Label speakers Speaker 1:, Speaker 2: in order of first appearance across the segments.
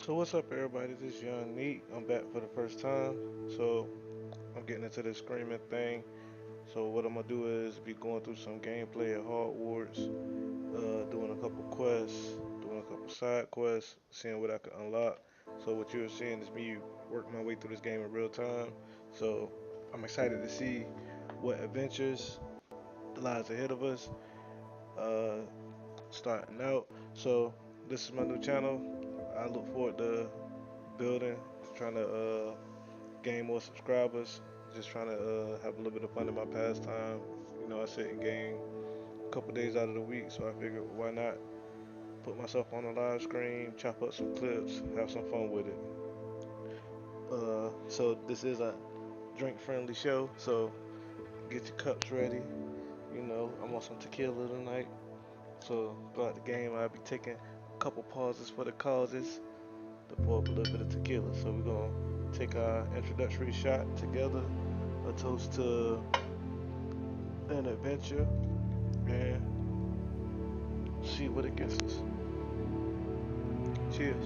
Speaker 1: So what's up, everybody? This is Young Neat. I'm back for the first time. So I'm getting into this screaming thing. So what I'm gonna do is be going through some gameplay at Hogwarts, doing a couple quests, doing a couple side quests, seeing what I can unlock. So what you're seeing is me work my way through this game in real time. So I'm excited to see what adventures lies ahead of us. Uh, Starting out. So this is my new channel. I look forward to building, trying to gain more subscribers. Just trying to have a little bit of fun in my pastime. You know, I sit and game a couple days out of the week, so I figured why not put myself on a live screen, chop up some clips, have some fun with it. So this is a drink-friendly show, so get your cups ready. You know, I'm on some tequila tonight, so throughout the game I'll be taking a couple pauses for the causes to pour up a little bit of tequila. So we're gonna take our introductory shot together, a toast to an adventure, and see what it gets us. Cheers.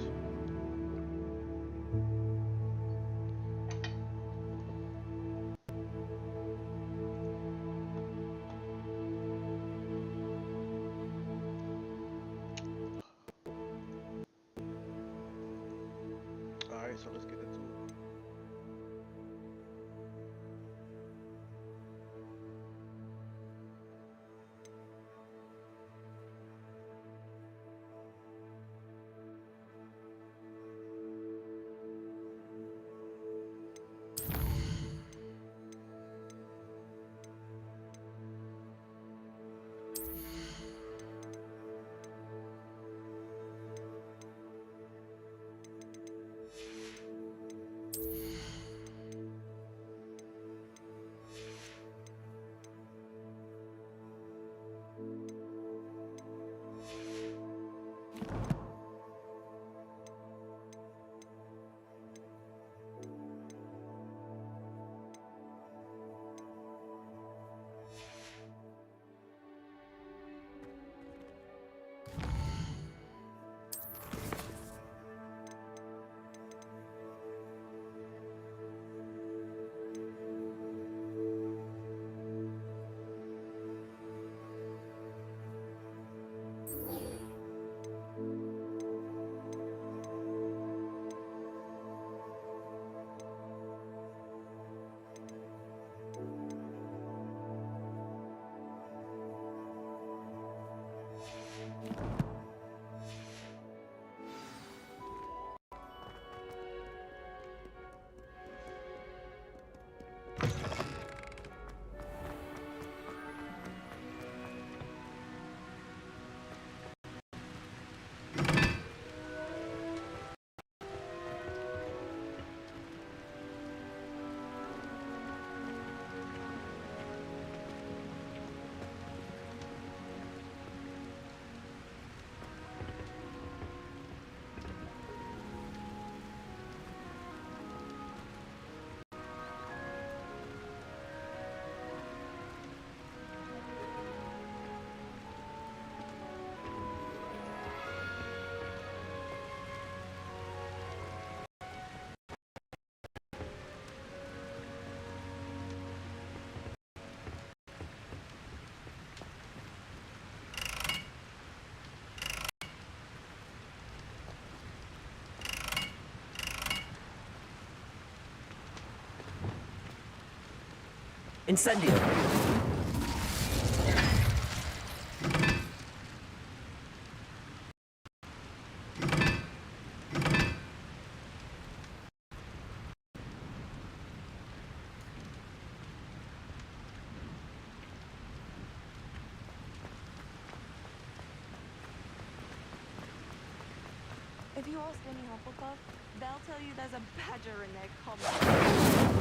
Speaker 1: All right, so let's get into it.
Speaker 2: Incendio.
Speaker 3: If you ask any Hufflepuff, they'll tell you there's a badger in their common.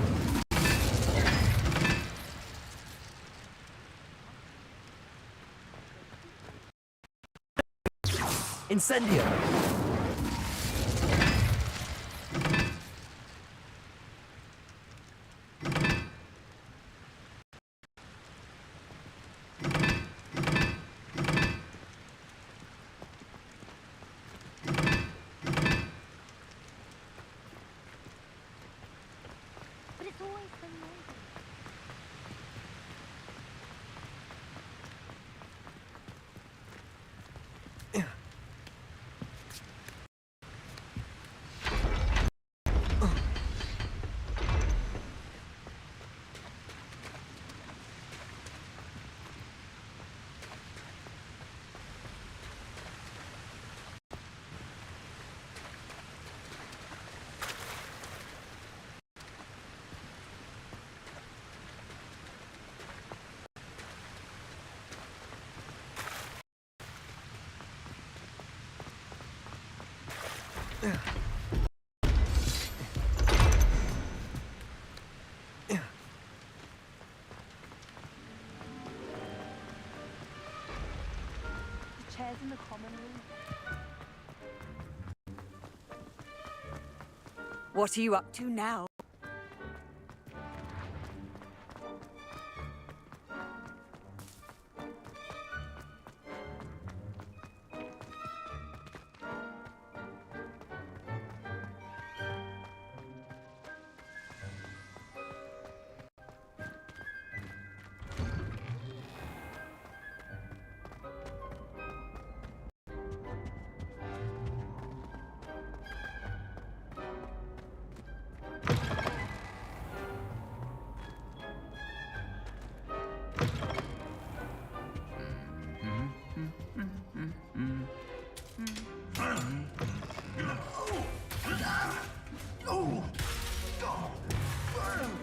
Speaker 2: Incendio.
Speaker 3: The chairs in the common room.
Speaker 4: What are you up to now?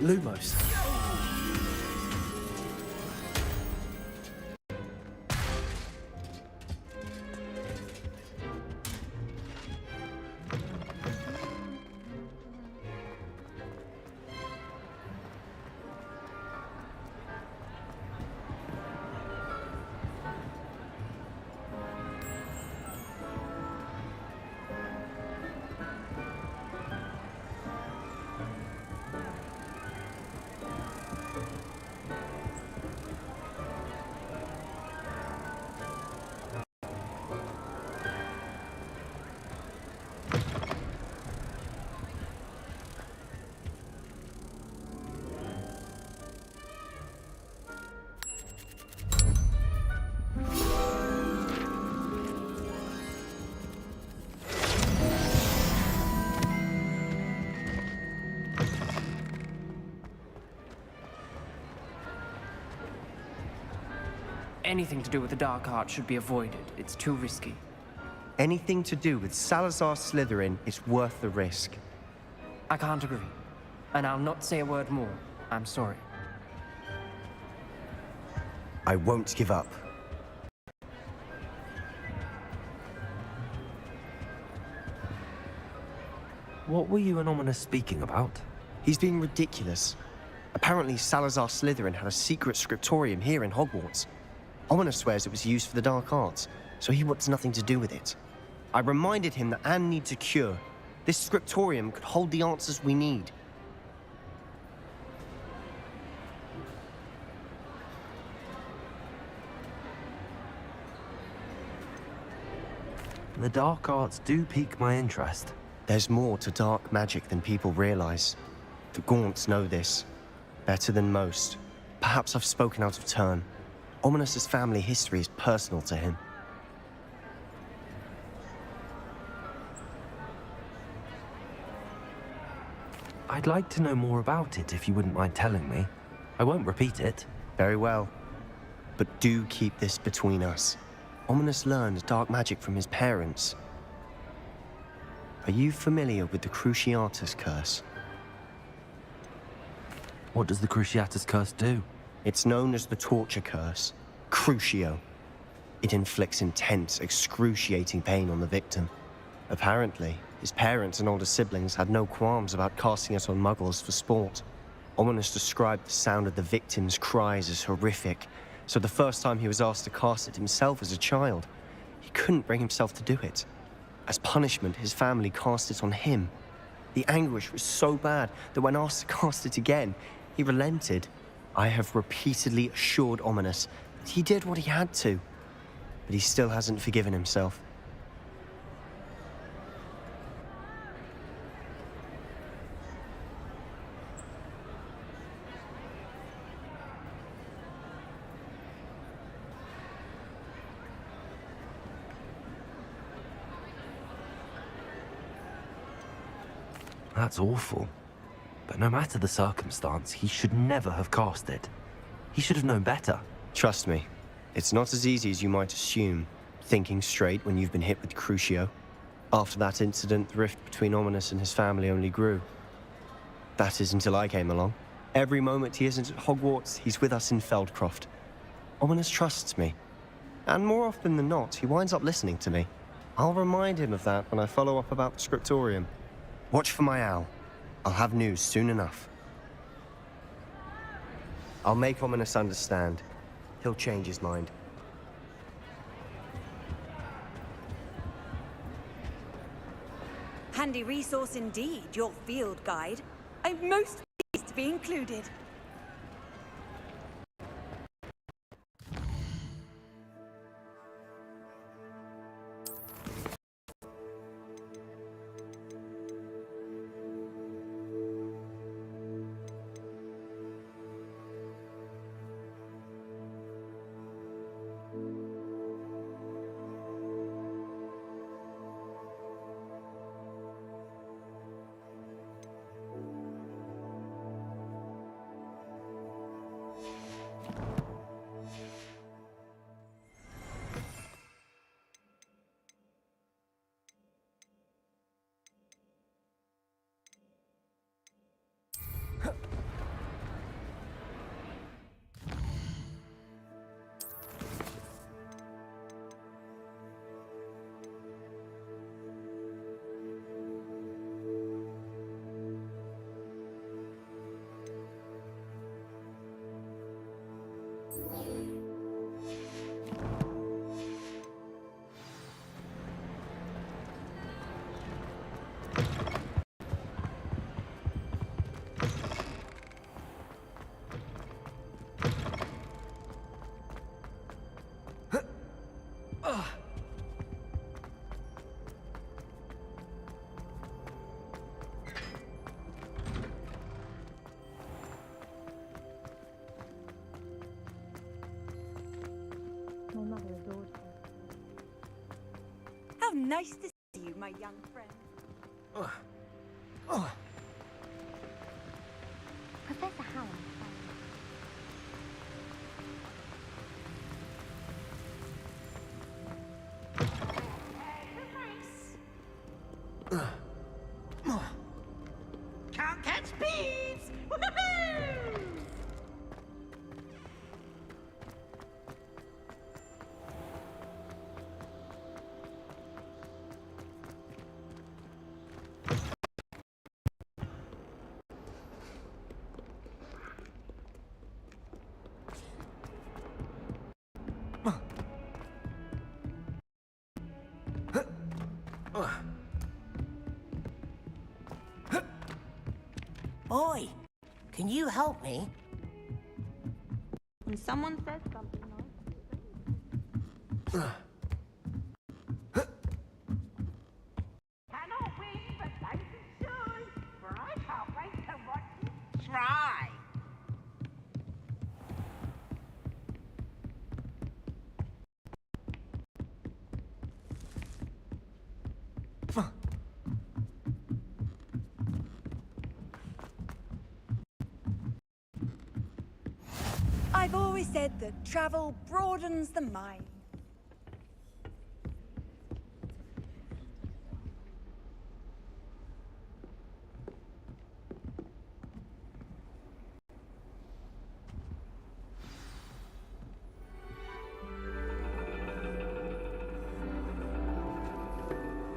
Speaker 2: Lumos.
Speaker 5: Anything to do with the dark art should be avoided. It's too risky.
Speaker 6: Anything to do with Salazar Slytherin is worth the risk.
Speaker 5: I can't agree. And I'll not say a word more. I'm sorry.
Speaker 6: I won't give up.
Speaker 2: What were you and Ominous speaking about?
Speaker 6: He's being ridiculous. Apparently, Salazar Slytherin had a secret scriptorium here in Hogwarts. Ominous swears it was used for the dark arts, so he wants nothing to do with it. I reminded him that Anne needs a cure. This scriptorium could hold the answers we need.
Speaker 2: The dark arts do pique my interest.
Speaker 6: There's more to dark magic than people realize. The Gaunts know this. Better than most. Perhaps I've spoken out of turn. Ominous's family history is personal to him.
Speaker 2: I'd like to know more about it if you wouldn't mind telling me. I won't repeat it.
Speaker 6: Very well. But do keep this between us. Ominous learned dark magic from his parents. Are you familiar with the Cruciatus Curse?
Speaker 2: What does the Cruciatus Curse do?
Speaker 6: It's known as the Torture Curse, Crucio. It inflicts intense, excruciating pain on the victim. Apparently, his parents and older siblings had no qualms about casting it on muggles for sport. Ominous described the sound of the victim's cries as horrific, so the first time he was asked to cast it himself as a child, he couldn't bring himself to do it. As punishment, his family cast it on him. The anguish was so bad that when asked to cast it again, he relented. I have repeatedly assured Ominous that he did what he had to, but he still hasn't forgiven himself.
Speaker 2: That's awful. But no matter the circumstance, he should never have cast it. He should have known better.
Speaker 6: Trust me, it's not as easy as you might assume, thinking straight when you've been hit with Crucio. After that incident, the rift between Ominous and his family only grew. That is until I came along. Every moment he isn't at Hogwarts, he's with us in Feldcroft. Ominous trusts me. And more often than not, he winds up listening to me. I'll remind him of that when I follow up about the scriptorium. Watch for my owl. I'll have news soon enough. I'll make Ominous understand. He'll change his mind.
Speaker 4: Handy resource indeed, your field guide. I'm most pleased to be included. How nice to see you, my young friend.
Speaker 7: Professor Howard.
Speaker 8: Can't catch bees! Woohoo!
Speaker 9: Boy, can you help me?
Speaker 3: When someone says something nice.
Speaker 8: Cannot win, but thanks and should, for I can't wait to watch you try.
Speaker 4: I've always said that travel broadens the mind.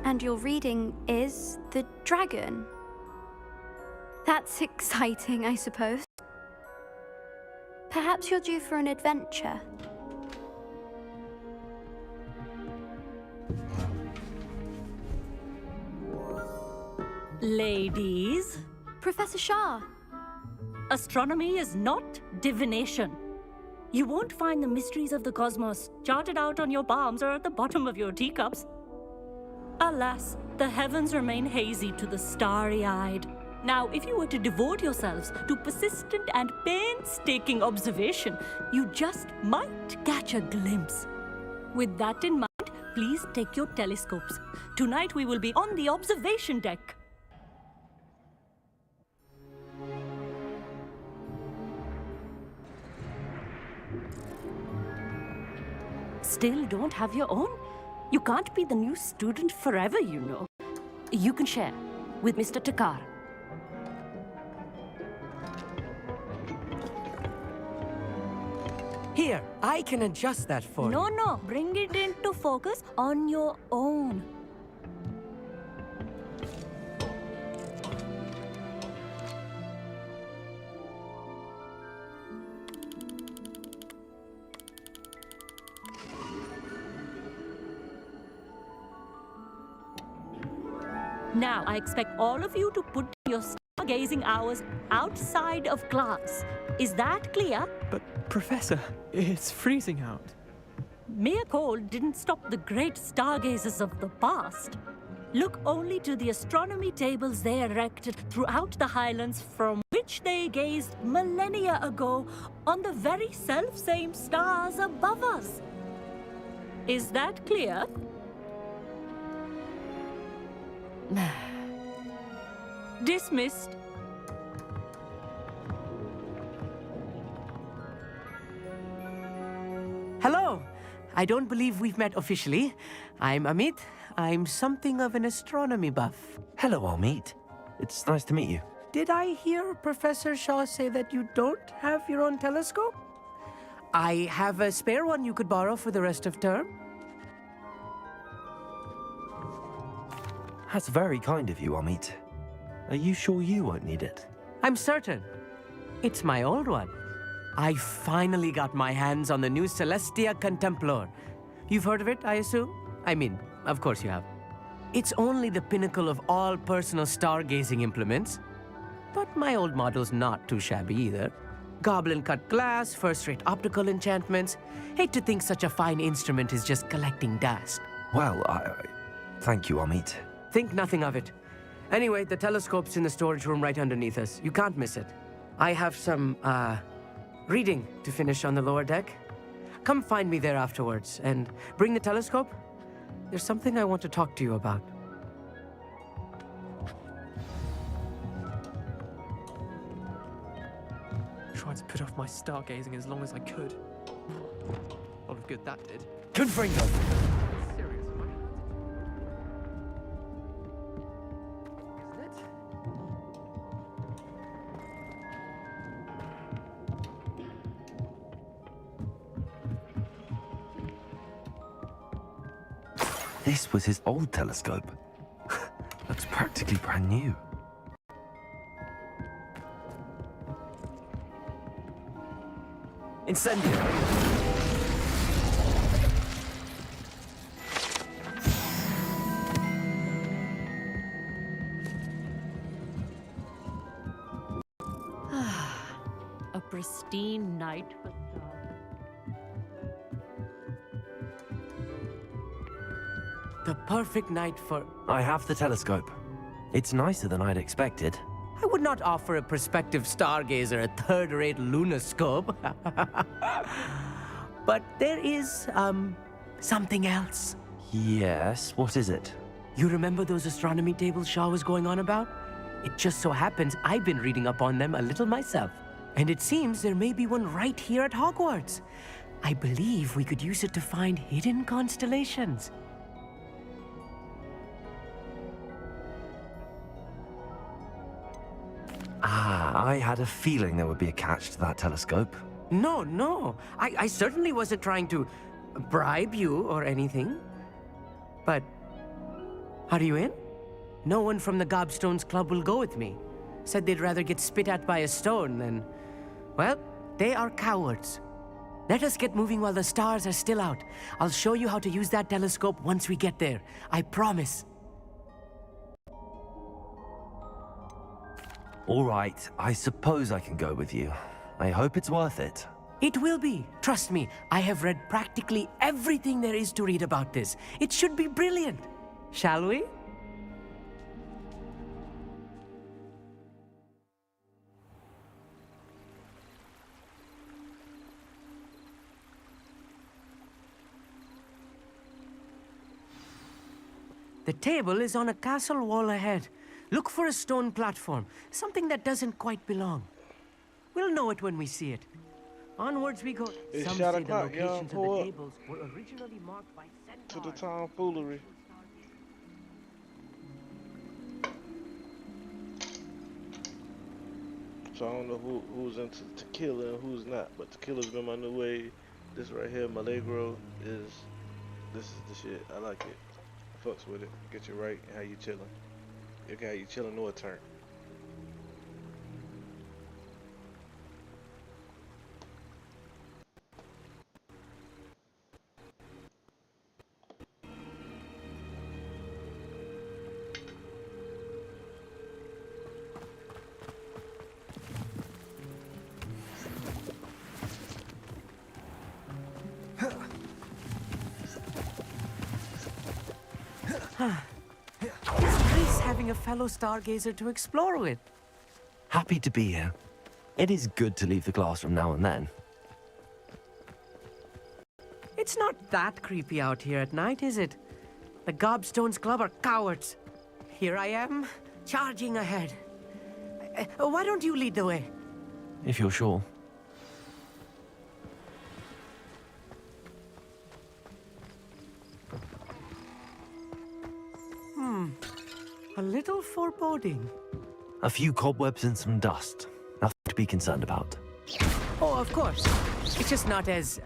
Speaker 7: And your reading is The Dragon. That's exciting, I suppose. Perhaps you're due for an adventure.
Speaker 10: Ladies,
Speaker 7: Professor Shah.
Speaker 10: astronomy is not divination. You won't find the mysteries of the cosmos charted out on your palms or at the bottom of your teacups. Alas, the heavens remain hazy to the starry-eyed. Now, if you were to devote yourselves to persistent and painstaking observation, you just might catch a glimpse. With that in mind, please take your telescopes. Tonight we will be on the observation deck. Still don't have your own? You can't be the new student forever, you know. You can share with Mr. Takar.
Speaker 5: Here, I can adjust that for you.
Speaker 10: No, bring it into focus on your own. Now, I expect all of you to put your stargazing hours outside of class. Is that clear?
Speaker 11: But, Professor, it's freezing out.
Speaker 10: Mere cold didn't stop the great stargazers of the past. Look only to the astronomy tables they erected throughout the highlands from which they gazed millennia ago on the very self-same stars above us. Is that clear? Dismissed.
Speaker 5: Hello. I don't believe we've met officially. I'm Amit. I'm something of an astronomy buff.
Speaker 2: Hello, Amit. It's nice to meet you.
Speaker 5: Did I hear Professor Shaw say that you don't have your own telescope? I have a spare one you could borrow for the rest of term.
Speaker 2: That's very kind of you, Amit. Are you sure you won't need it?
Speaker 5: I'm certain. It's my old one. I finally got my hands on the new Celestia Contemplor. You've heard of it, I assume? I mean, of course you have. It's only the pinnacle of all personal stargazing implements. But my old model's not too shabby either. Goblin-cut glass, first-rate optical enchantments. Hate to think such a fine instrument is just collecting dust.
Speaker 2: Well, thank you, Amit.
Speaker 5: Think nothing of it. Anyway, the telescope's in the storage room right underneath us. You can't miss it. I have some, reading to finish on the lower deck. Come find me there afterwards, and bring the telescope. There's something I want to talk to you about.
Speaker 11: Tried to put off my stargazing as long as I could. A lot of good that did.
Speaker 2: Confringo!
Speaker 11: Serious, am I? Isn't it?
Speaker 2: This was his old telescope. Looks practically brand new.
Speaker 5: Incendio!
Speaker 10: A pristine night for stars.
Speaker 5: The perfect night for...
Speaker 2: I have the telescope. It's nicer than I'd expected.
Speaker 5: I would not offer a prospective stargazer a third-rate lunoscope. But there is, something else.
Speaker 2: Yes, what is it?
Speaker 5: You remember those astronomy tables Shaw was going on about? It just so happens I've been reading up on them a little myself. And it seems there may be one right here at Hogwarts. I believe we could use it to find hidden constellations.
Speaker 2: I had a feeling there would be a catch to that telescope.
Speaker 5: No. I certainly wasn't trying to bribe you or anything. But are you in? No one from the Gobstones Club will go with me. Said they'd rather get spit at by a stone than... Well, they are cowards. Let us get moving while the stars are still out. I'll show you how to use that telescope once we get there. I promise.
Speaker 2: All right, I suppose I can go with you. I hope it's worth it.
Speaker 5: It will be. Trust me, I have read practically everything there is to read about this. It should be brilliant. Shall we? The table is on a castle wall ahead. Look for a stone platform, something that doesn't quite belong. We'll know it when we see it. Onwards we go.
Speaker 1: It's
Speaker 5: Some
Speaker 1: shot
Speaker 5: say the
Speaker 1: o'clock, y'all.
Speaker 5: locations of
Speaker 1: Pull
Speaker 5: the
Speaker 1: up
Speaker 5: tables were originally marked by
Speaker 1: to the
Speaker 5: centaurs.
Speaker 1: tomfoolery. So I don't know who's into tequila and who's not, but tequila's been my new wave. This right here, Milagro, this is the shit. I like it. Fucks with it. Get you right and how you chilling. Okay, how you chilling or a turn.
Speaker 5: It's nice having a fellow stargazer to explore with.
Speaker 2: Happy to be here. It is good to leave the classroom now and then.
Speaker 5: It's not that creepy out here at night, is it? The Gobstones Club are cowards. Here I am, charging ahead. Why don't you lead the way?
Speaker 2: If you're sure.
Speaker 5: A little foreboding.
Speaker 2: A few cobwebs and some dust. Nothing to be concerned about.
Speaker 5: Oh, of course. It's just not as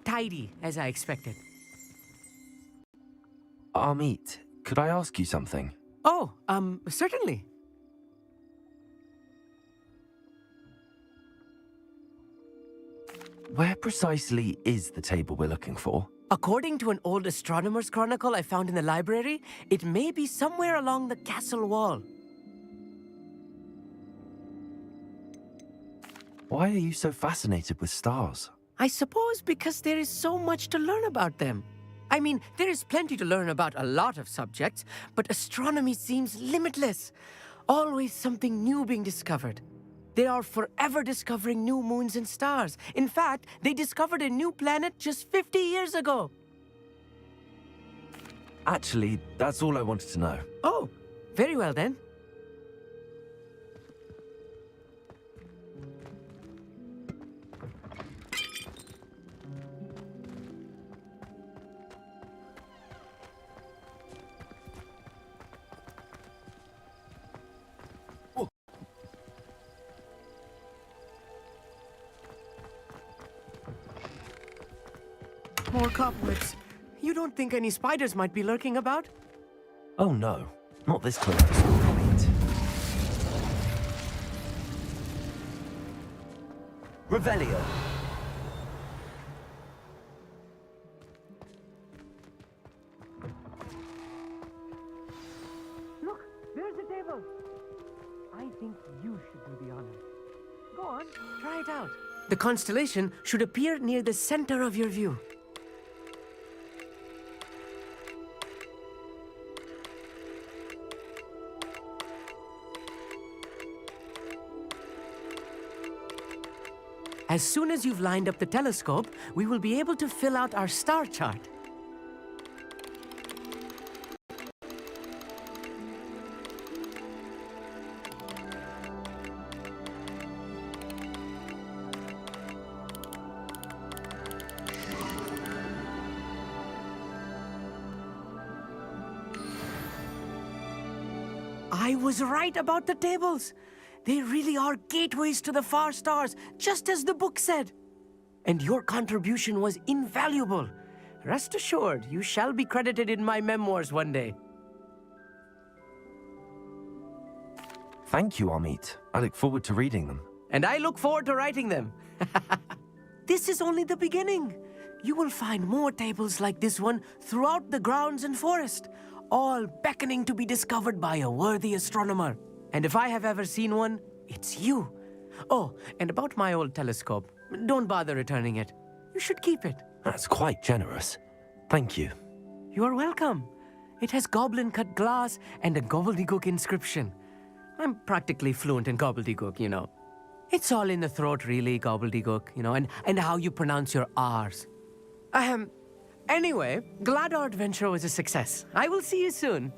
Speaker 5: tidy as I expected.
Speaker 2: Amit, could I ask you something?
Speaker 5: Oh, certainly.
Speaker 2: Where precisely is the table we're looking for?
Speaker 5: According to an old astronomer's chronicle I found in the library, it may be somewhere along the castle wall.
Speaker 2: Why are you so fascinated with stars?
Speaker 5: I suppose because there is so much to learn about them. I mean, there is plenty to learn about a lot of subjects, but astronomy seems limitless. Always something new being discovered. They are forever discovering new moons and stars. In fact, they discovered a new planet just 50 years ago.
Speaker 2: Actually, that's all I wanted to know.
Speaker 5: Oh, very well then. More cobwebs. You don't think any spiders might be lurking about?
Speaker 2: Oh no, not this close to school, Amit. Revelio.
Speaker 5: Look, there's the table. I think you should do the honors. Go on, try it out. The constellation should appear near the center of your view. As soon as you've lined up the telescope, we will be able to fill out our star chart. I was right about the tables. They really are gateways to the far stars, just as the book said. And your contribution was invaluable. Rest assured, you shall be credited in my memoirs one day.
Speaker 2: Thank you, Amit. I look forward to reading them.
Speaker 5: And I look forward to writing them. This is only the beginning. You will find more tables like this one throughout the grounds and forest, all beckoning to be discovered by a worthy astronomer. And if I have ever seen one, it's you. Oh, and about my old telescope, don't bother returning it. You should keep it.
Speaker 2: That's quite generous. Thank you.
Speaker 5: You are welcome. It has goblin-cut glass and a gobbledygook inscription. I'm practically fluent in gobbledygook, you know. It's all in the throat, really, gobbledygook, you know, and how you pronounce your R's. Anyway, glad our adventure was a success. I will see you soon.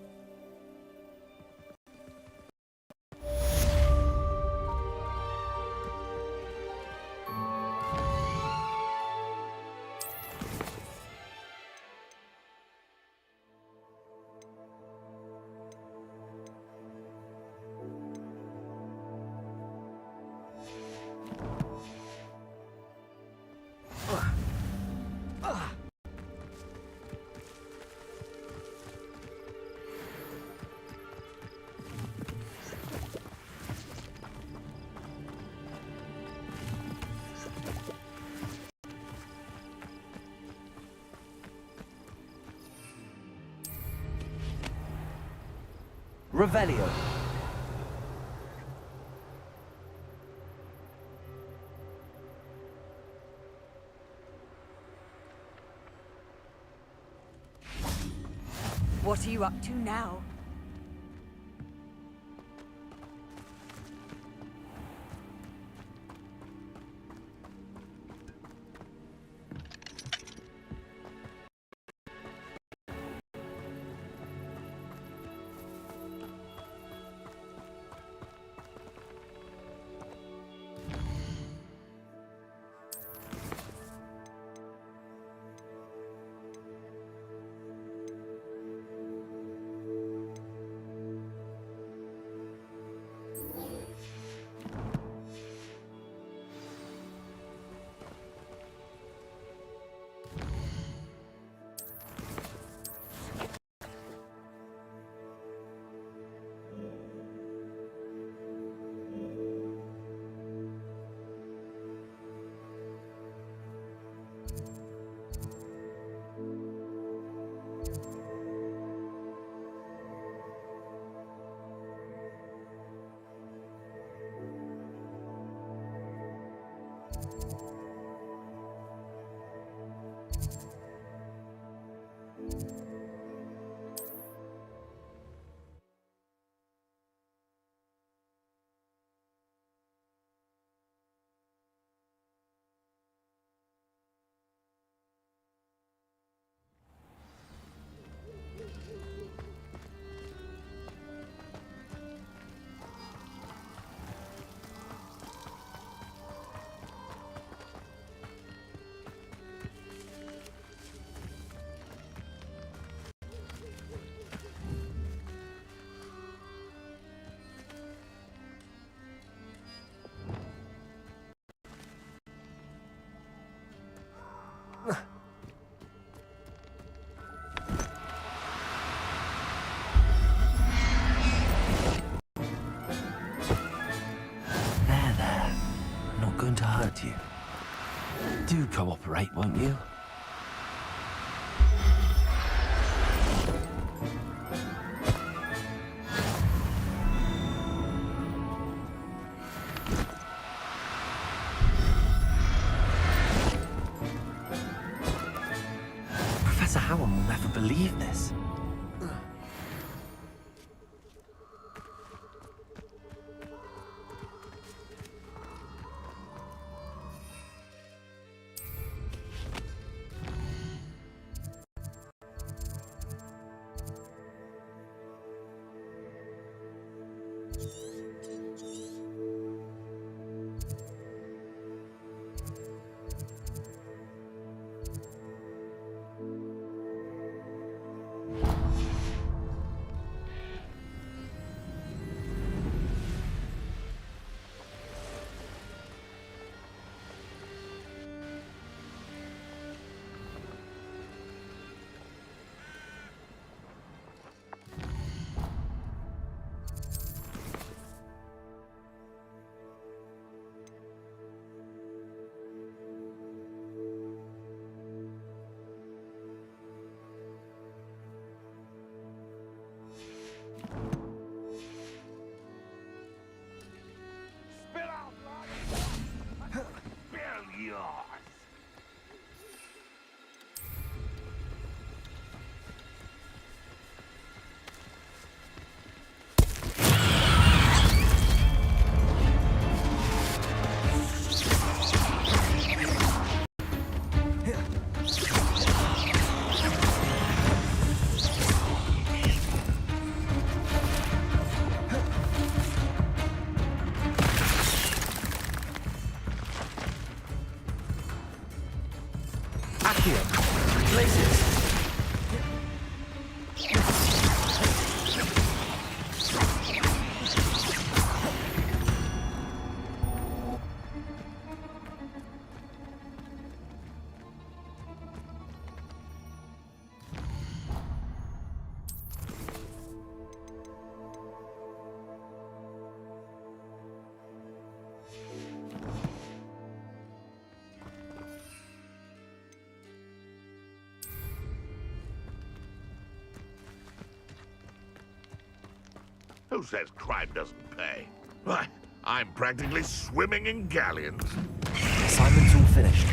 Speaker 2: Revelio.
Speaker 4: What are you up to now?
Speaker 2: There. I'm not going to hurt you. Do cooperate, won't you? Professor Howard will never believe this.
Speaker 12: Who says crime doesn't pay? Why, I'm practically swimming in galleons.
Speaker 2: Assignment's all finished.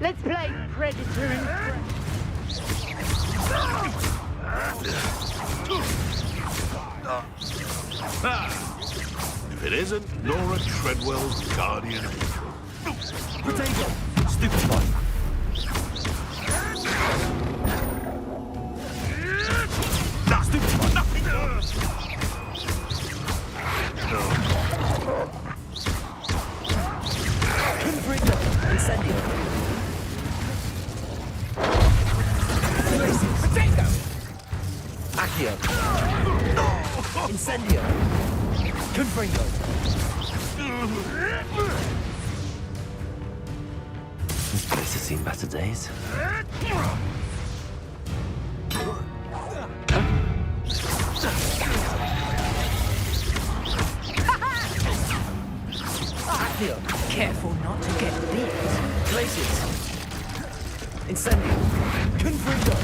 Speaker 8: Let's play Predator and Prey.
Speaker 12: If it isn't Nora Treadwell's guardian angel.
Speaker 2: Potato! Stupid one. Nah, stupid one, nothing! Confringo! Incendio! Potato! Accio! Incendio! Confringo! This place has seen better days.
Speaker 5: Careful not to get bit.
Speaker 2: Glaciers! Incendio! Confringo!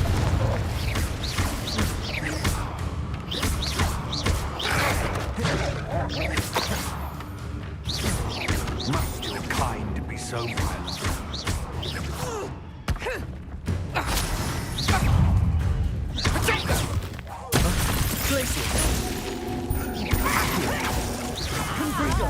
Speaker 12: Must your kind be so violent?
Speaker 2: Glaciers! Confringo!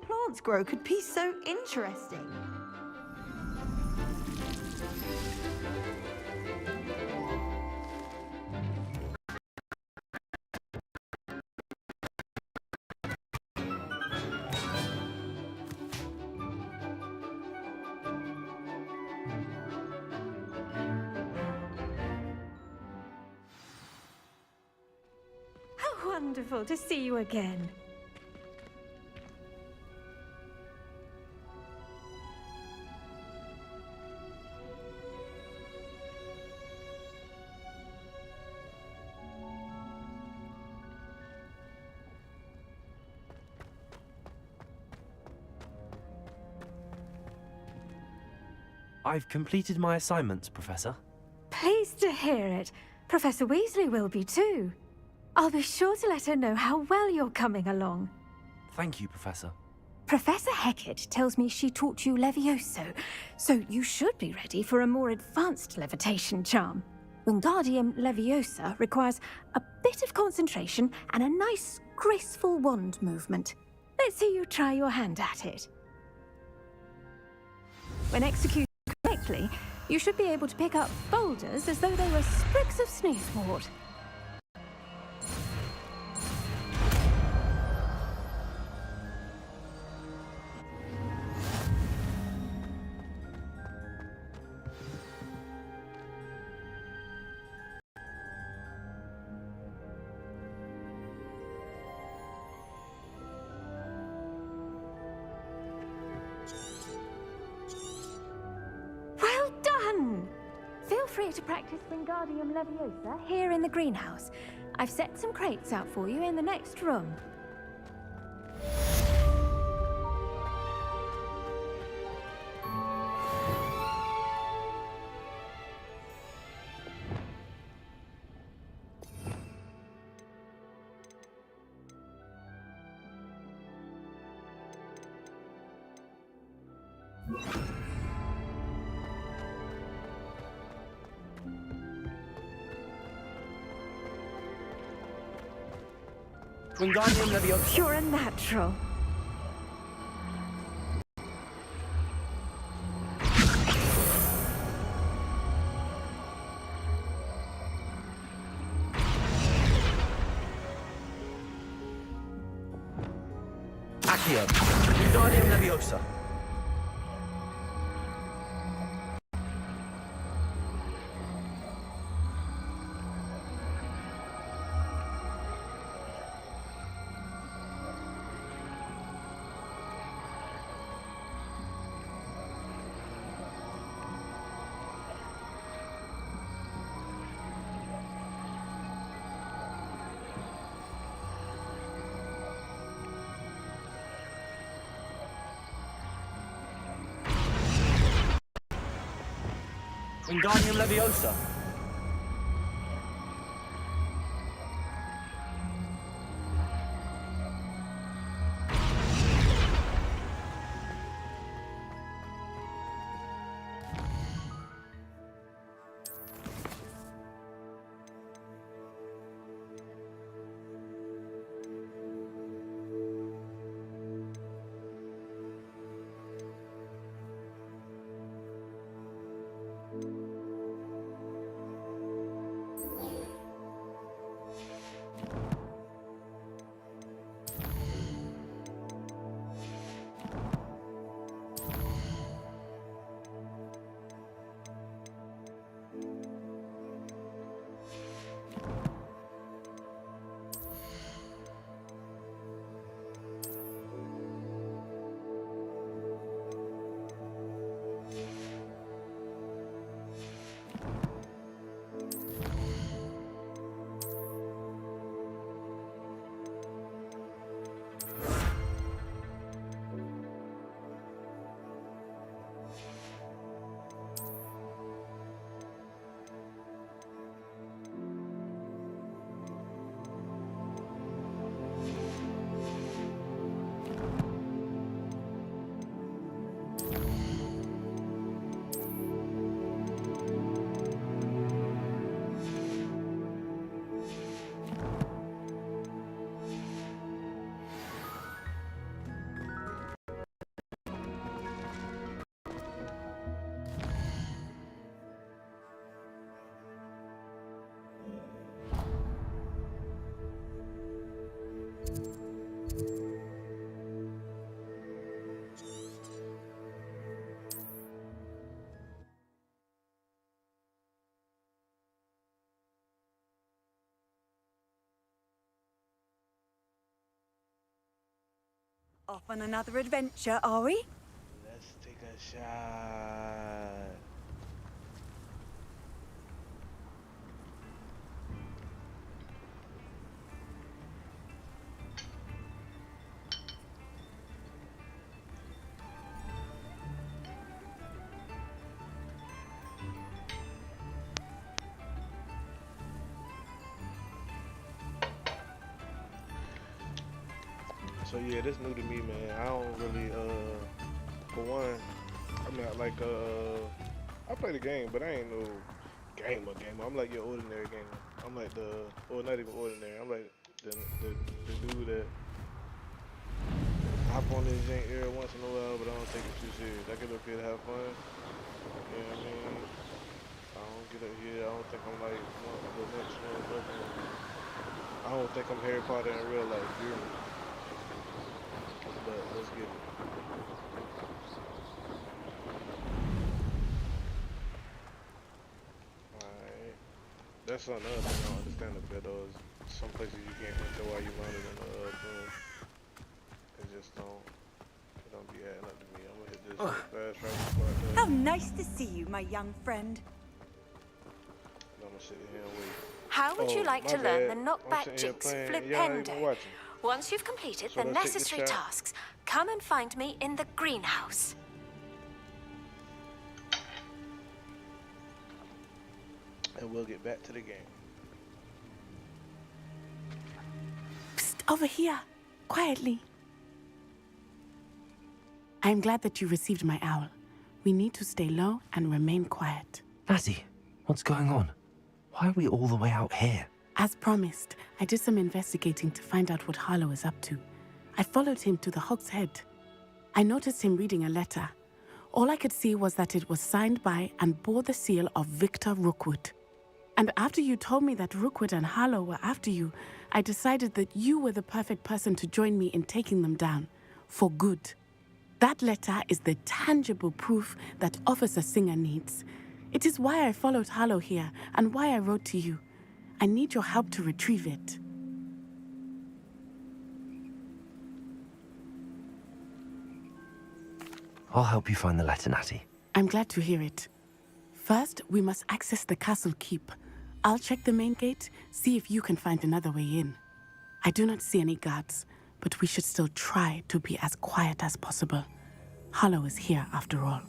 Speaker 3: Plants grow could be so interesting. How wonderful to see you again.
Speaker 2: I've completed my assignments, Professor.
Speaker 3: Pleased to hear it. Professor Weasley will be too.
Speaker 13: I'll be sure to let her know how well you're coming along.
Speaker 2: Thank you, Professor.
Speaker 13: Professor Hecat tells me she taught you Levioso, so you should be ready for a more advanced levitation charm. Wingardium Leviosa requires a bit of concentration and a nice, graceful wand movement. Let's see you try your hand at it. When executed correctly, you should be able to pick up boulders as though they were sprigs of sneezewort. Well done! Feel free to practice Wingardium Leviosa here in the greenhouse. I've set some crates out for you in the next room.
Speaker 5: Wingardium Leviosa.
Speaker 13: You're a natural.
Speaker 2: Accio. Wingardium Leviosa. Wingardium Leviosa.
Speaker 4: Off on another adventure, are we?
Speaker 1: Let's take a shot. So yeah, this new to me, man. I don't really, for one, I mean, I play the game, but I ain't no gamer. I'm like your ordinary gamer. I'm like or not even ordinary. I'm like the dude that hop on this jank every once in a while, but I don't take it too serious. I get up here to have fun. You know what I mean? I don't get up here. I don't think I'm like the next motherfucker. I don't think I'm Harry Potter in real life. You hear me? But let's get it. Alright. That's another thing I don't understand a bit of. Some places you can't enter while you running in the room. It just don't be adding up to me. I'm gonna hit this fast travel spot.
Speaker 4: How nice to see you, my young friend.
Speaker 1: I'm gonna sit here and wait.
Speaker 13: How would you like to learn the knockback
Speaker 1: I'm sitting here
Speaker 13: jinx
Speaker 1: playing, y'all ain't even
Speaker 13: flipendo?
Speaker 1: watching.
Speaker 13: Once you've completed
Speaker 1: So
Speaker 13: the
Speaker 1: let's take the
Speaker 13: necessary
Speaker 1: chat.
Speaker 13: tasks, come and find me in the greenhouse.
Speaker 1: And we'll get back to the game.
Speaker 14: Psst, over here, quietly. I am glad that you received my owl. We need to stay low and remain quiet.
Speaker 2: Natty, what's going on? Why are we all the way out here?
Speaker 14: As promised, I did some investigating to find out what Harlow is up to. I followed him to the Hog's Head. I noticed him reading a letter. All I could see was that it was signed by and bore the seal of Victor Rookwood. And after you told me that Rookwood and Harlow were after you, I decided that you were the perfect person to join me in taking them down. For good. That letter is the tangible proof that Officer Singer needs. It is why I followed Harlow here and why I wrote to you. I need your help to retrieve it.
Speaker 2: I'll help you find the letter, Natty.
Speaker 14: I'm glad to hear it. First, we must access the castle keep. I'll check the main gate, see if you can find another way in. I do not see any guards, but we should still try to be as quiet as possible. Harlow is here after all.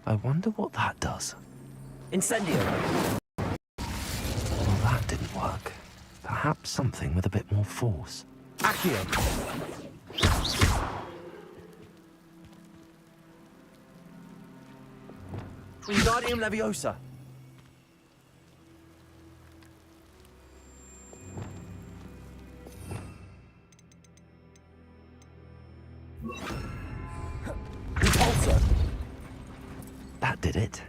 Speaker 2: I wonder what that does.
Speaker 5: Incendio!
Speaker 2: Well, that didn't work. Perhaps something with a bit more force.
Speaker 5: Accio! Wingardium Leviosa! Repulsor!
Speaker 2: That did it.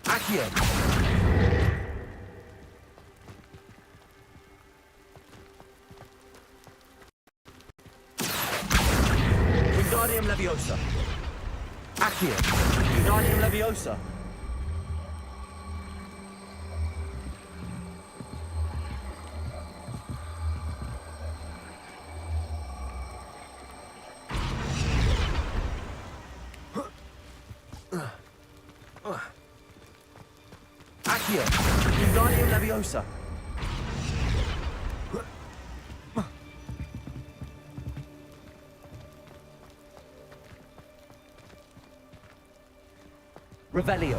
Speaker 5: Accio! Wingardium Leviosa! Accio! Wingardium Leviosa! Accio! Wingardium Leviosa! Revelio.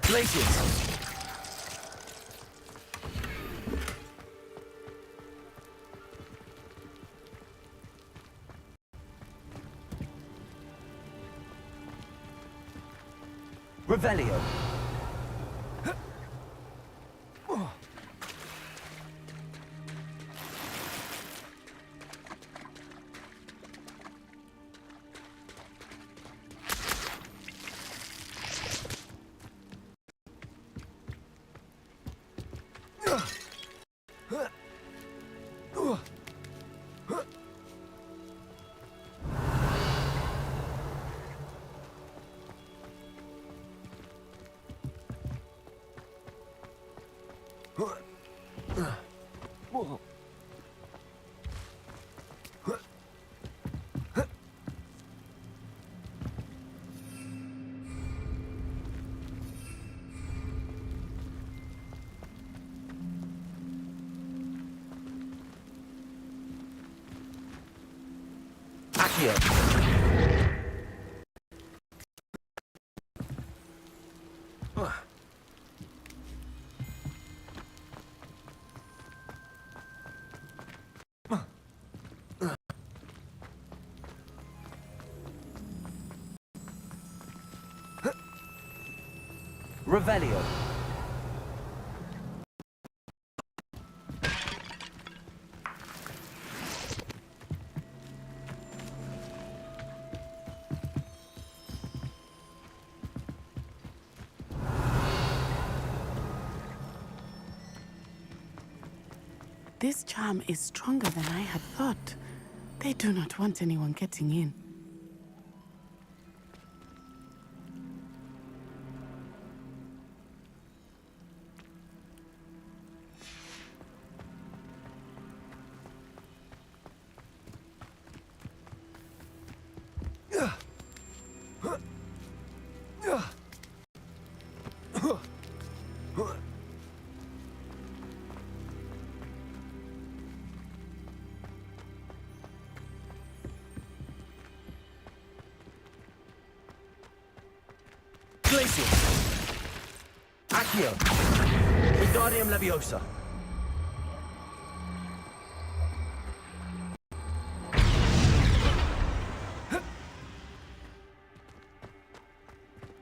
Speaker 5: Glacius. Revelio.
Speaker 2: Accio. Revelio.
Speaker 14: This charm is stronger than I had thought. They do not want anyone getting in.
Speaker 2: Glacius. Accio. Wingardium Leviosa.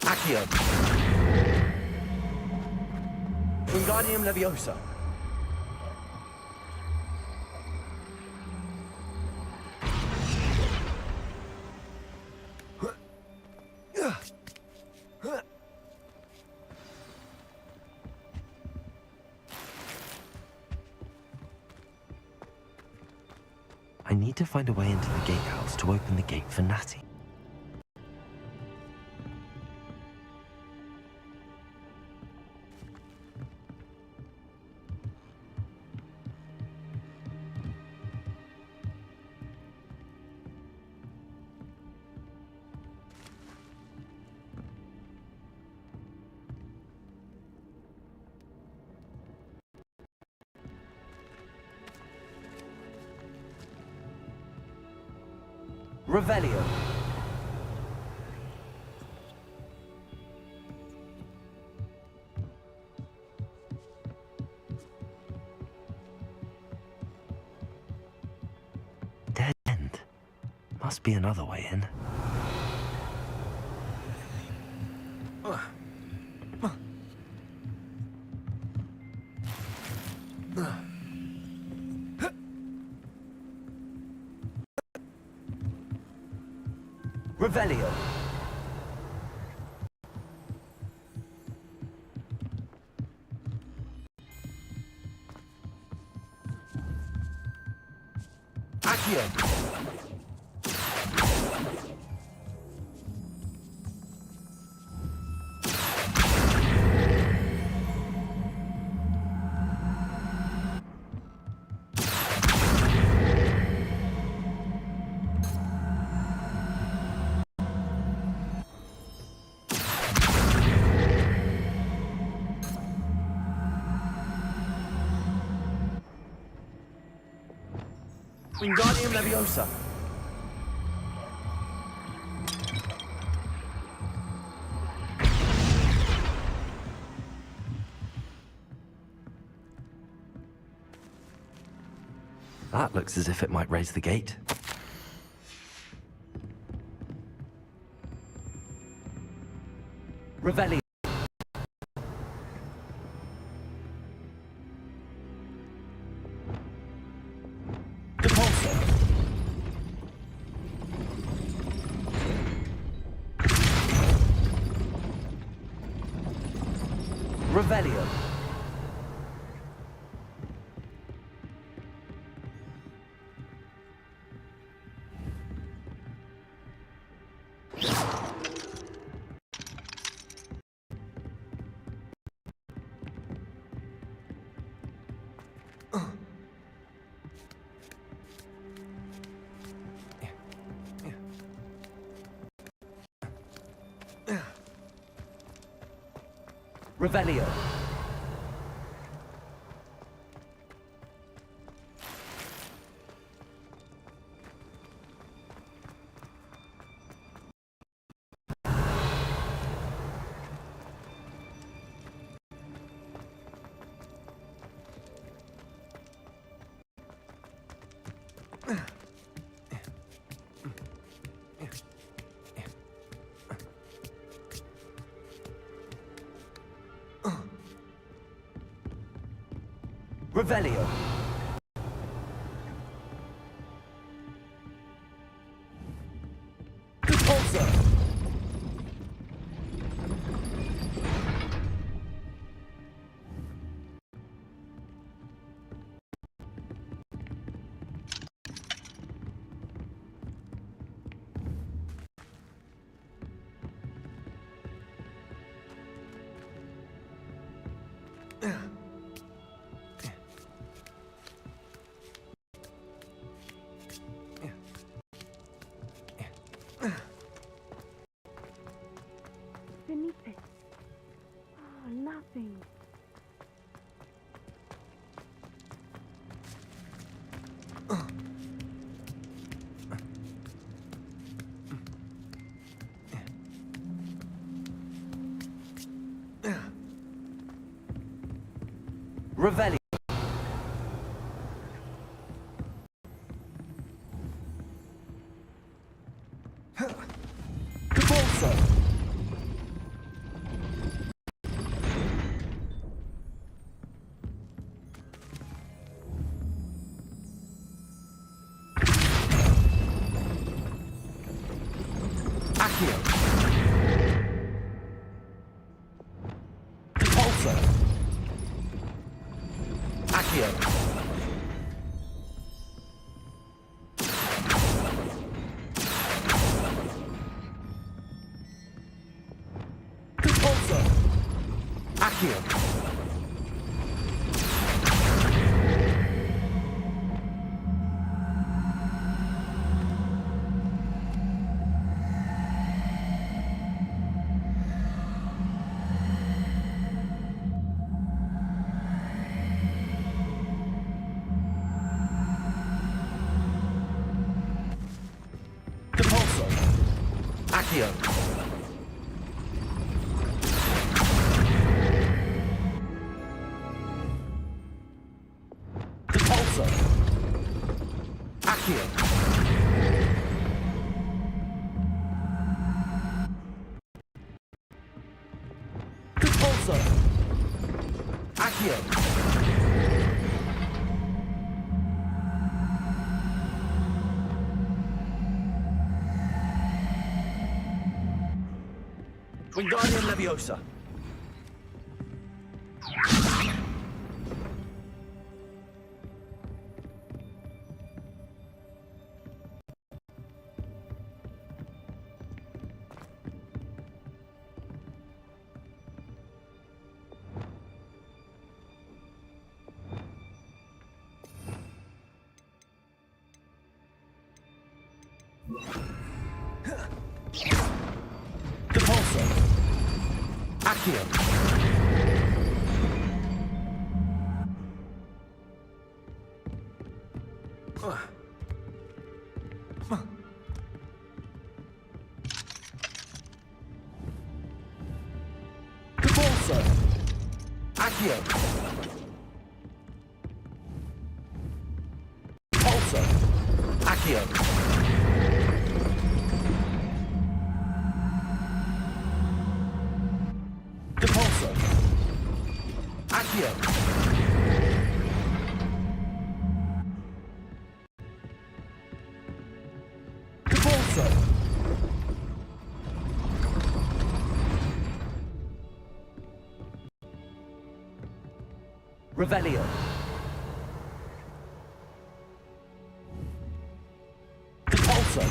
Speaker 2: Accio. Wingardium Leviosa. I need to find a way into the gatehouse to open the gate for Natty. Revelio. Dead end. Must be another way in. Revelio. Accio. Wingardium Leviosa. That looks as if it might raise the gate. Revelio. Revelio. Revelio. Revelio. Repulsor.
Speaker 13: Beneath it. Oh, nothing.
Speaker 2: Revelio. Repulsor. Accio. Repulsor. Accio. Repulsor. Accio. Repulsor. Accio. Repulsor. Accio. Repulsor. Accio. Wingardium Leviosa. Repulsor. Accio. Repulsor. Accio. Repulsor. Accio. Repulsor. Accio. Repulsor. Revelio. Repulsor.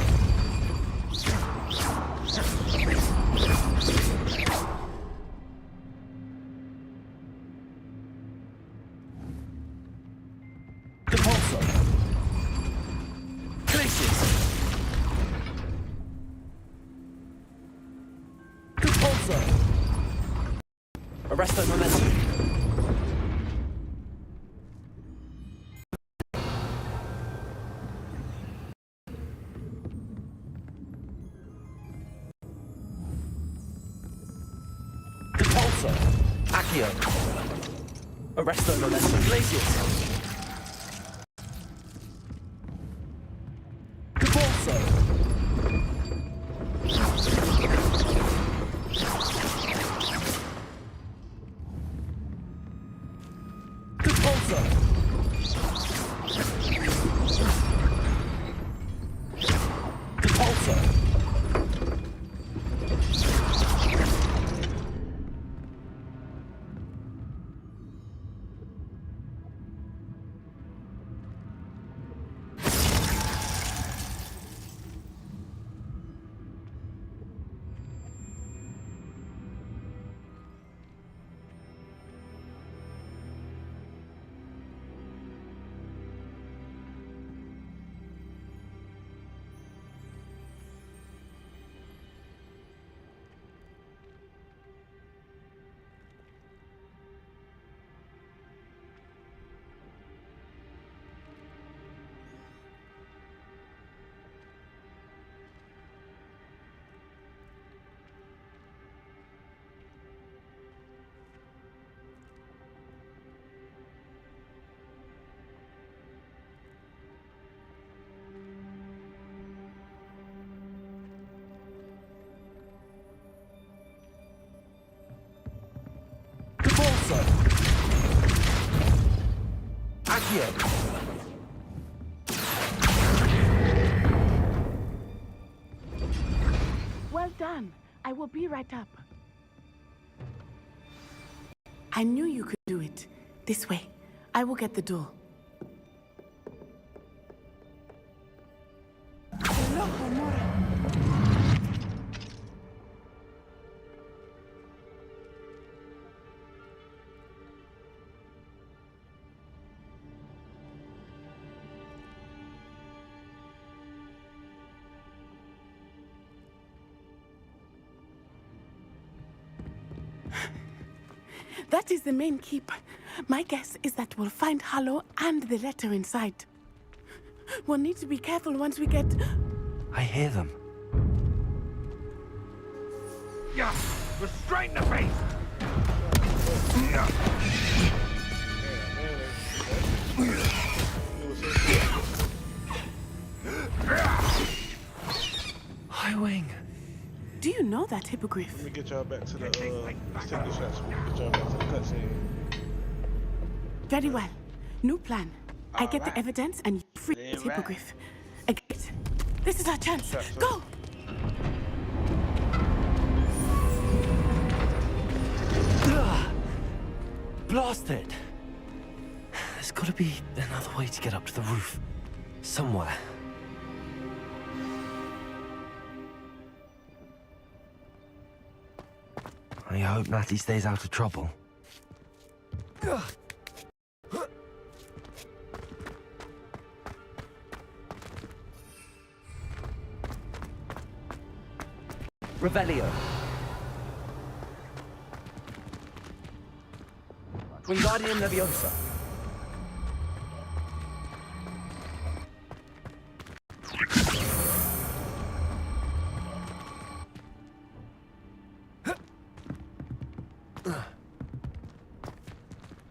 Speaker 2: Repulsor! Arresto momentum. Repulsor! Accio! Arresto momentum. Glacius! Repulsor! Repulsor! Repulsor! Repulsor! Accio!
Speaker 14: Well done. I will be right up. I knew you could do it. This way. I will get the door. That is the main keep. My guess is that we'll find Harlow and the letter inside. We'll need to be careful once we get...
Speaker 2: I hear them.
Speaker 12: Yeah, restrain the beast!
Speaker 2: High Wing.
Speaker 14: Do you know that hippogriff?
Speaker 1: Let me get y'all back to the, let's take the shots. Get y'all back to the cutscene.
Speaker 14: Very well. New plan. I get the evidence and you free the hippogriff. Agate, this is our chance. Go!
Speaker 2: Blast it! There's gotta be another way to get up to the roof. Somewhere. I hope Natty stays out of trouble. Revelio. Wingardium Leviosa.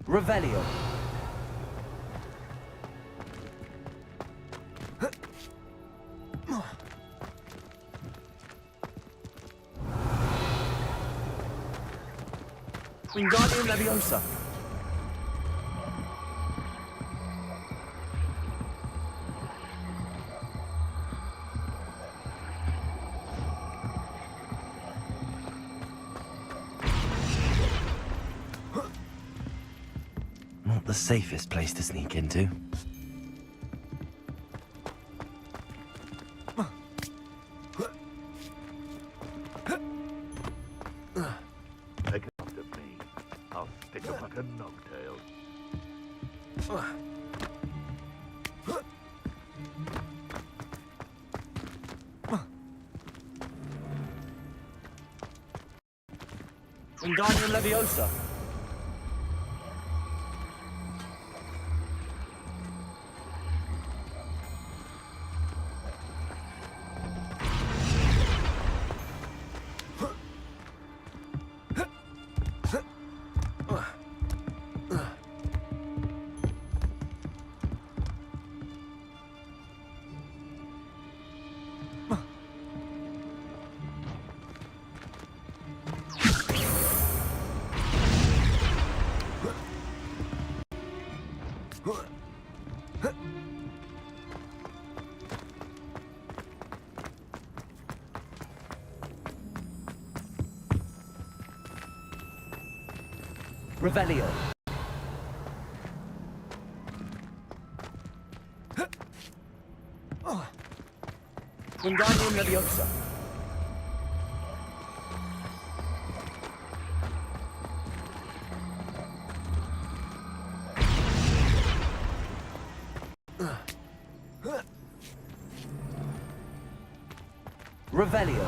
Speaker 2: Revelio. Wingardium Leviosa. Not the safest place to sneak into.
Speaker 12: Take it after me. I'll stick him like a nogtail.
Speaker 2: Wingardium Leviosa. Revelio. Wingardium Leviosa. Revelio.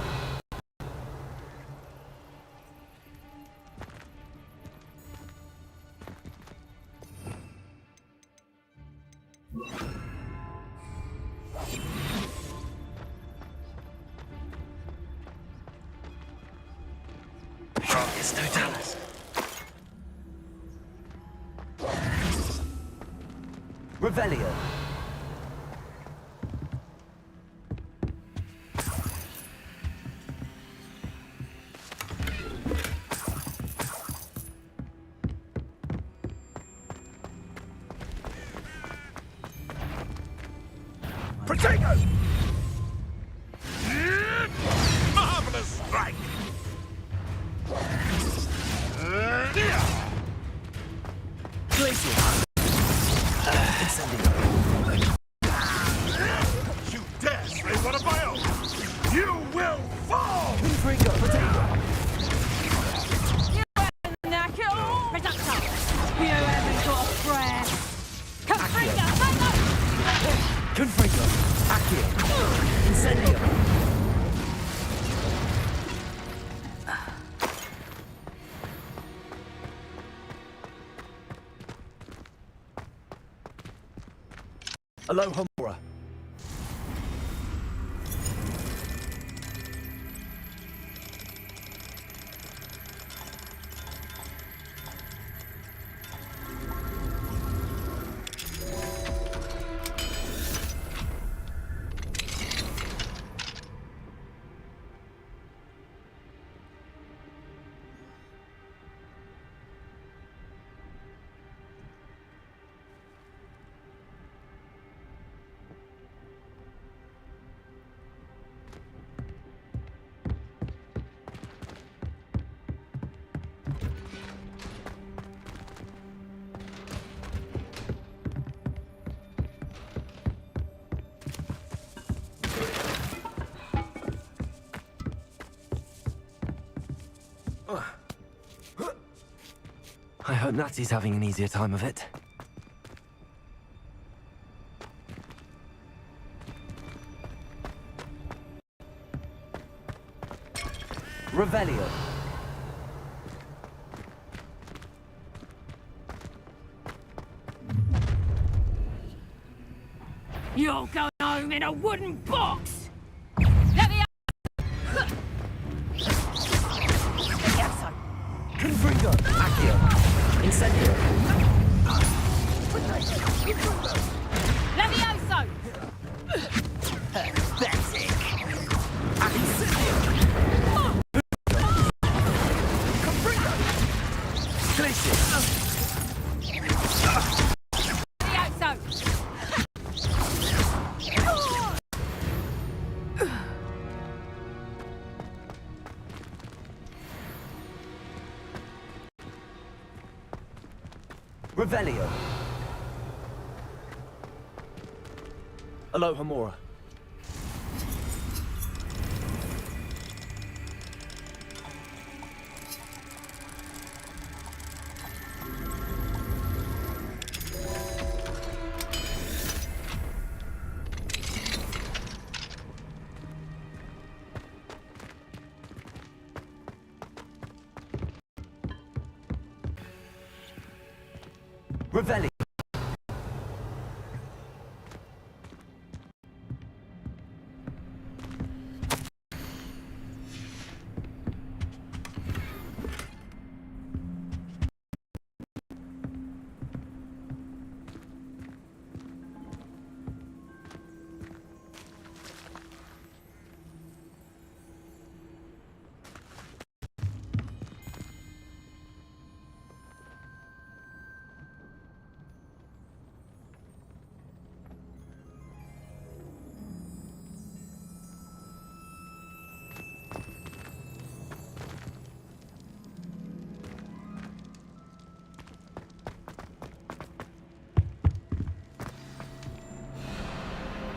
Speaker 2: It's Totalis. Revelio.
Speaker 12: Protego! Marvelous strike!
Speaker 2: Glacier. Incendio.
Speaker 12: You dare slay one of my own! You will fall!
Speaker 2: Confringo. Potato.
Speaker 3: Knack it all! Reductor! You haven't got a prayer! Confringo!
Speaker 2: Confringo. Accio. Incendio. Aloha Mora. I hope Natsy's having an easier time of it. Revelio.
Speaker 3: You're going home in a wooden box!
Speaker 2: Confringo. Accio. Incendio.
Speaker 3: Levioso!
Speaker 2: Pathetic. Incendio. Confringo. Glacier.
Speaker 3: Levioso!
Speaker 2: Revelio. Aloha Mora. Revelli!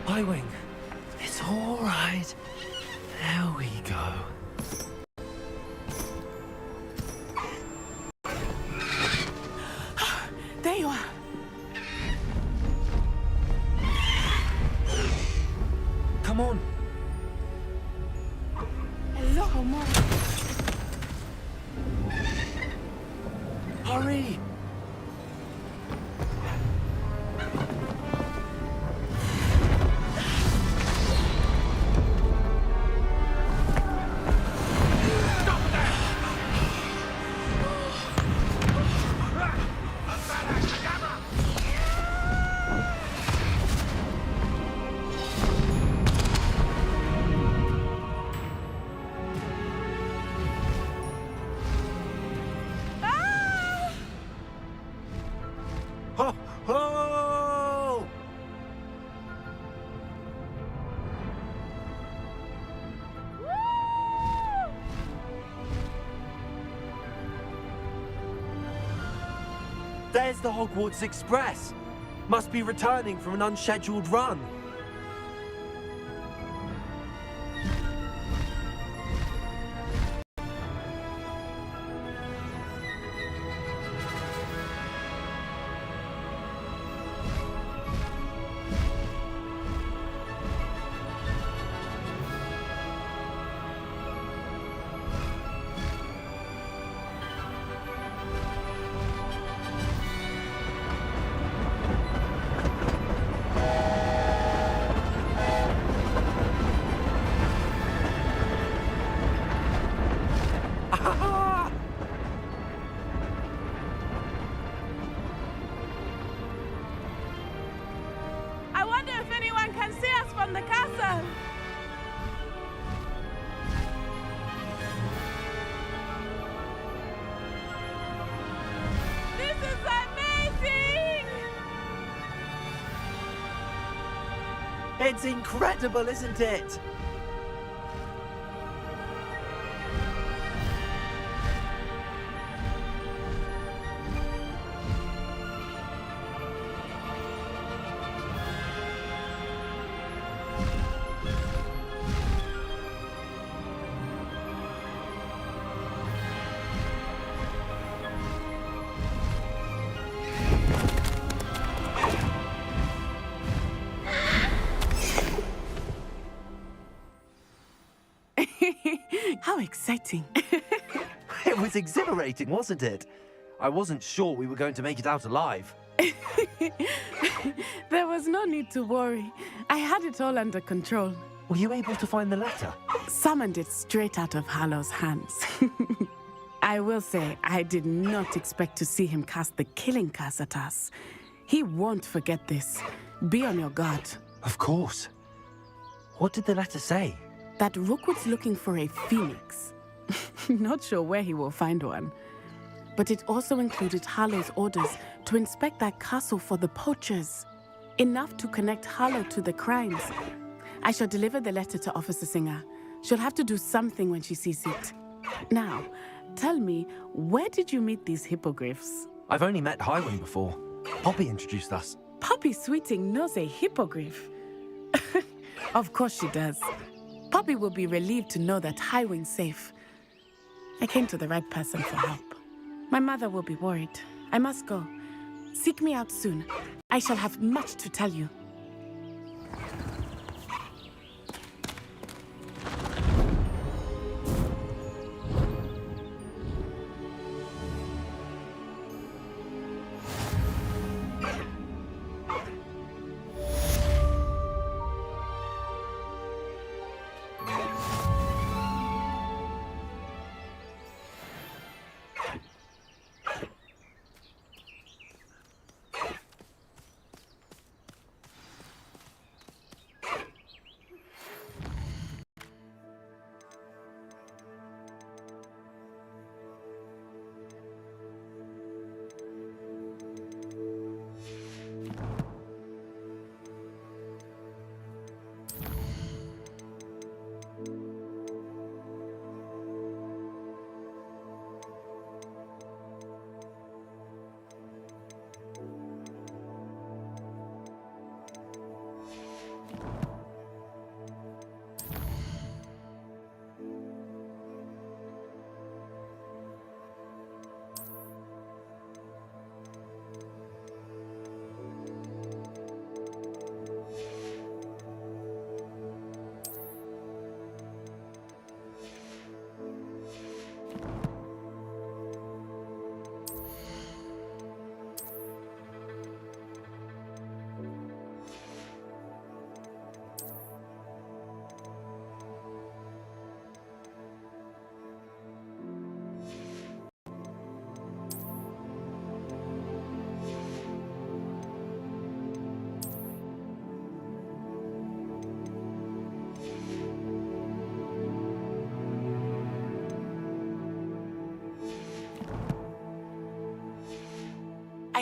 Speaker 2: Highwing, it's all right. There we go.
Speaker 14: There you are.
Speaker 2: Come on.
Speaker 14: A little more.
Speaker 2: Hurry! Ho! Ho! There's the Hogwarts Express. Must be returning from an unscheduled run.
Speaker 14: I wonder if anyone can see us from the castle. This is amazing!
Speaker 2: It's incredible, isn't it?
Speaker 14: How exciting.
Speaker 2: It was exhilarating, wasn't it? I wasn't sure we were going to make it out alive.
Speaker 14: There was no need to worry. I had it all under control.
Speaker 2: Were you able to find the letter?
Speaker 14: Summoned it straight out of Harlow's hands. I will say, I did not expect to see him cast the killing curse at us. He won't forget this. Be on your guard.
Speaker 2: Of course. What did the letter say?
Speaker 14: That Rookwood's looking for a phoenix. Not sure where he will find one. But it also included Harlow's orders to inspect that castle for the poachers. Enough to connect Harlow to the crimes. I shall deliver the letter to Officer Singer. She'll have to do something when she sees it. Now, tell me, where did you meet these hippogriffs?
Speaker 2: I've only met Highwing before. Poppy introduced us.
Speaker 14: Poppy Sweeting knows a hippogriff. Of course she does. Poppy will be relieved to know that Highwing's safe. I came to the right person for help. My mother will be worried. I must go. Seek me out soon. I shall have much to tell you.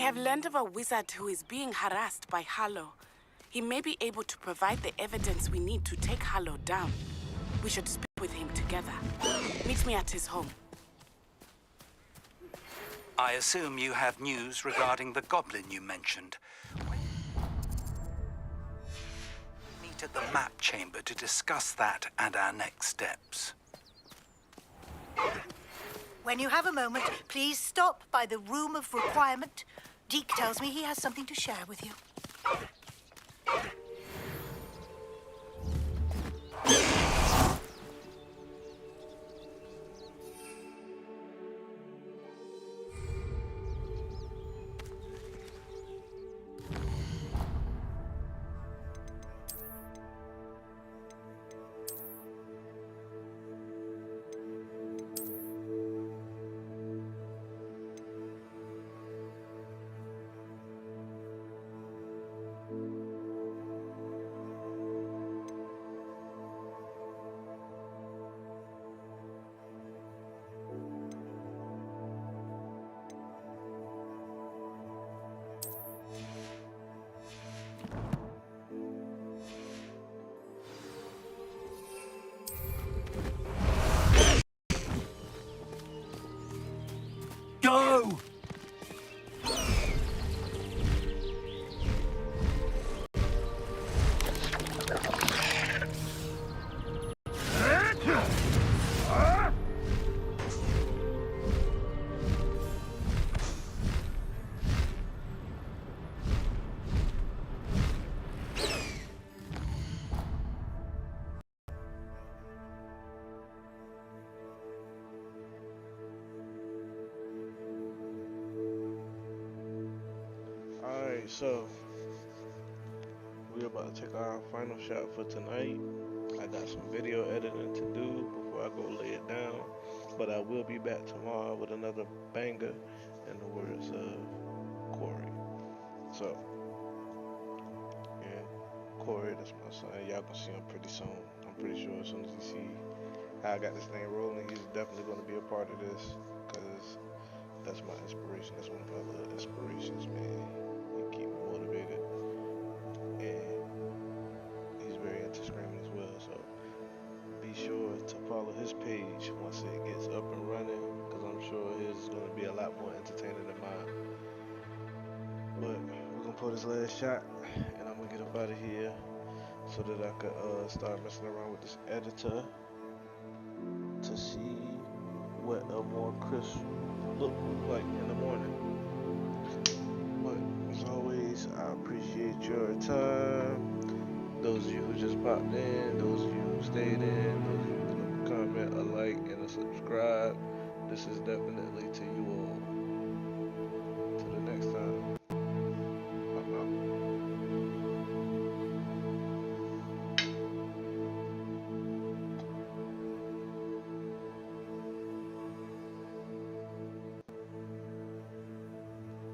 Speaker 14: have learned of a wizard who is being harassed by Harlow. He may be able to provide the evidence we need to take Harlow down. We should speak with him together. Meet me at his home.
Speaker 15: I assume you have news regarding the goblin you mentioned. Meet at the map chamber to discuss that and our next steps.
Speaker 9: When you have a moment, please stop by the Room of Requirement. Deke tells me he has something to share with you.
Speaker 15: Go!
Speaker 1: Alright, so we're about to take our final shot for tonight. I got some video editing to do before I go lay it down, but I will be back tomorrow with another banger in the words of Corey. So, yeah, Corey, that's my son. Y'all gonna see him pretty soon. I'm pretty sure as soon as you see how I got this thing rolling, he's definitely gonna be a part of this, because that's my inspiration. That's one of my little inspirations, man. He keep me motivated, and he's very into screaming as well. So be sure to follow his page once it gets up and running, because I'm sure his is going to be a lot more entertaining than mine. But we're gonna pull this last shot, and I'm gonna get up out of here so that I could start messing around with this editor to see what a more crisp look like in the morning. But as always, I appreciate your time. Those of you who just popped in, those of you who stayed in, those of you who comment, a like, and a subscribe. This is definitely to you all.